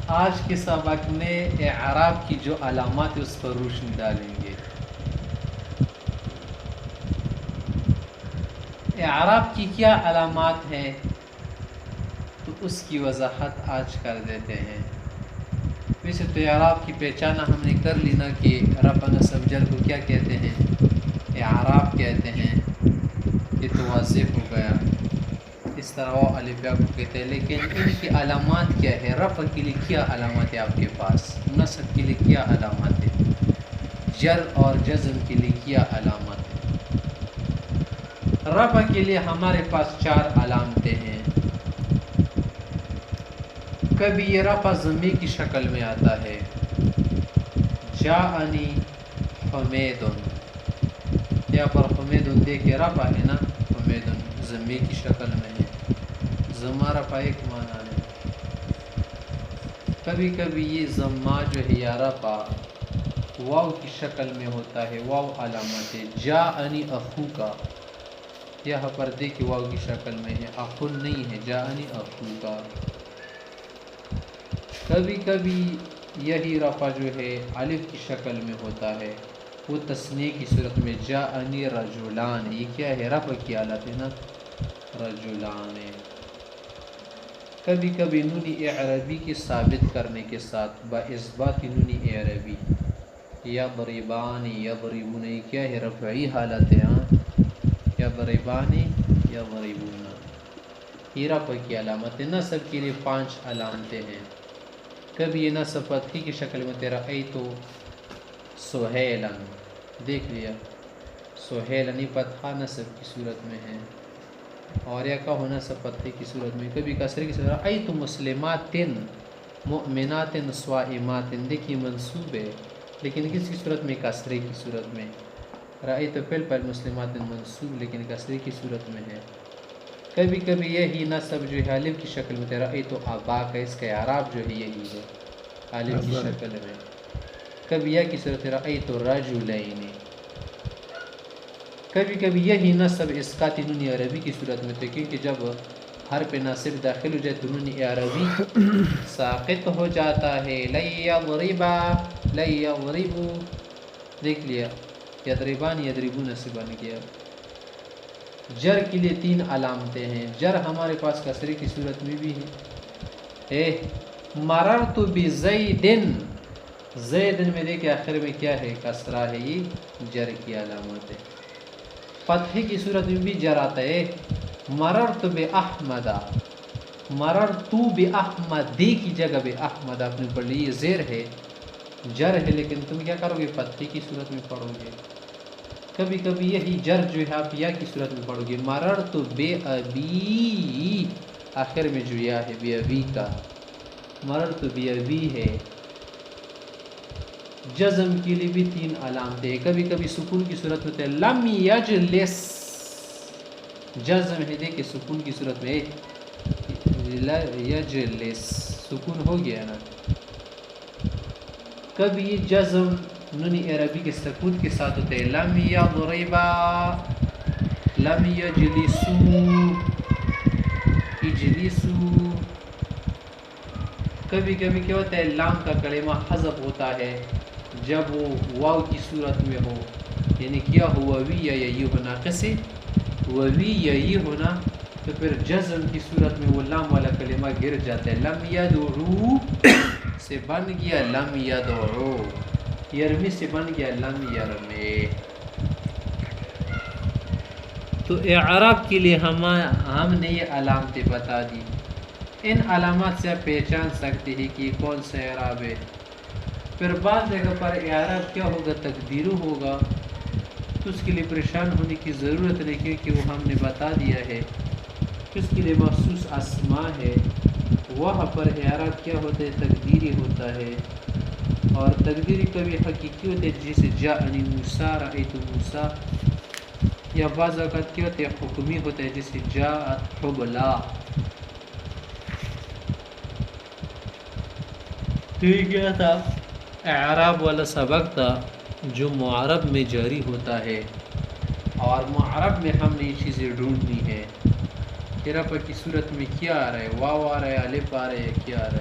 آج کے سبق میں اعراب کی جو علامات ہیں اس پر روشنی ڈالیں گے۔ اعراب کی کیا علامات ہیں تو اس کی وضاحت آج کر دیتے ہیں۔ ویسے تو اعراب کی پہچان ہم نے کر لی نا کہ رفع نصب جر کو کیا کہتے ہیں، اعراب کہتے ہیں، یہ تو واضح ہو گیا۔ اس طرح وہ الف یا کو کہتے ہیں، لیکن ان کی علامات کیا ہے؟ رفع کے لیے کیا علامات ہے آپ کے پاس، نصب کے لیے کیا علامات ہے، جر اور جزم کے لیے کیا علامات ہے؟ رفع کے لیے ہمارے پاس 4 علامتیں ہیں۔ کبھی یہ رفع ضمیر کی شکل میں آتا ہے، جاءنی حمیدن، یہاں پر حمیدن دیکھے رفع ہے نا، حمیدن ضمیر کی شکل میں ہے، ضمہ رفع ایک معنی ہے۔ کبھی کبھی یہ ضمہ جو ہے یا رفع واو کی شکل میں ہوتا ہے، واو علامت ہے، جاءنی اخوکا، یہاں پر دیکھیں واو کی شکل میں ہے، اخن نہیں ہے، جاءنی اخوکا۔ کبھی کبھی یہی رفع جو ہے الف کی شکل میں ہوتا ہے، وہ تثنیہ کی صورت میں، جاءنی رجلان، یہ کیا ہے؟ رفع کی حالت ہے نا، رجلان۔ کبھی کبھی نون اعرابی کی ثابت کرنے کے ساتھ با اثبات نون اعرابی، یضربان یضربون، یہ کیا ہے؟ رفعی حالت ہے، یضربان یضربون، یہ رفع کی علامت ہے۔ نصب کے لیے 5 علامتیں ہیں۔ کبھی یہ نصب فتحی کی شکل میں، تیرا رأیت سہیلا، دیکھ لیا سہیلا فتحہ نصب کی صورت میں ہے، اور یا کا ہونا نصب فتحی کی صورت میں، کبھی کسرے کی صورت، رأیت مسلمات مؤمنات صائمات، دیکھیے منصوب ہے لیکن کس کی صورت میں؟ کسرے کی صورت میں، رأیت فعل پر مسلمات منصوب لیکن کسرے کی صورت میں ہے۔ کبھی کبھی یہی نصب جو ہے الف کی شکل میں، رأیت اباک، اس کا اعراب جو ہے یہی ہے الف کی شکل میں۔ کبھی یا کی صورت رأیت رجلین۔ کبھی کبھی یہی نصب اسقاط نون عربی کی صورت میں، تو کیونکہ جب حرف ناصب داخل ہو جائے تو نون عربی ساقط ہو جاتا ہے، لن یضربا لن یضربو، دیکھ لیا یضربان یضربون سے بن گیا۔ جر کے لیے 3 علامتیں ہیں۔ جر ہمارے پاس کسرے کی صورت میں بھی ہے، مررت بزید، زید میں دیکھیں آخر میں کیا ہے؟ کسرہ ہے، یہ جر کی علامت ہے۔ فتح کی صورت میں بھی جر آتا ہے، مررت باحمد، مررت باحمدی کی جگہ باحمد آپ نے پڑھ لی، یہ زیر ہے جر ہے لیکن تم کیا کرو گے؟ فتح کی صورت میں پڑھو گے۔ کبھی کبھی یہی جر جو ہے آپ یا کی صورت میں پڑھو گے، مررت بابی، آخر میں جو یا ہے بابی کا، مررت بابی ہے۔ جزم کے لیے بھی 3 علامتیں ہیں۔ کبھی کبھی سکون کی صورت میں ہوتا ہے، لم یجلس، جزم ہے دیکھیں سکون کی صورت میں، یجلس سکون ہو گیا نا۔ کبھی جزم نون عربی کے سکون کے ساتھ ہوتے ہیں، لم یضربا، لم یجلسو، اجلسو۔ کبھی کبھی کیا ہوتا ہے؟ لام کا کلمہ حذف ہوتا ہے جب وہ واو کی صورت میں ہو، یعنی کیا ہو ووی یا یہ ہونا، کسے ووی یا یہ ہونا، تو پھر جزم کی صورت میں وہ لام والا کلمہ گر جاتا ہے، لم یدعو سے بن گیا لم یدعو، یرمی سے بن گیا لم یرمی۔ تو اعراب کے لیے ہم نے یہ علامتیں بتا دی، ان علامات سے آپ پہچان سکتے ہیں کہ یہ کون سا اعراب ہے۔ پھر بعض جگہ پر اعراب کیا ہوگا؟ تقدیرو ہوگا، تو اس کے لیے پریشان ہونے کی ضرورت نہیں، کیونکہ وہ ہم نے بتا دیا ہے، اس کے لیے مخصوص اسماء ہے، وہاں پر اعراب کیا ہوتا ہے؟ تقدیری ہوتا ہے، اور تقدیری کبھی حقیقی ہوتے ہیں جیسے جاءنی موسیٰ، رأیت موسیٰ، یا بعض اوقات کیا ہوتے ہیں؟ حکمی ہوتا ہے جیسے جاءت حبلا۔ یہ کیا تھا؟ اعراب والا سبق تھا جو معرب میں جاری ہوتا ہے، اور معرب میں ہم نے یہ چیزیں ڈھونڈنی ہے کہ رفع کی صورت میں کیا آ رہا ہے، واو آ رہا ہے، الف آ رہا ہے، کیا آ رہا ہے۔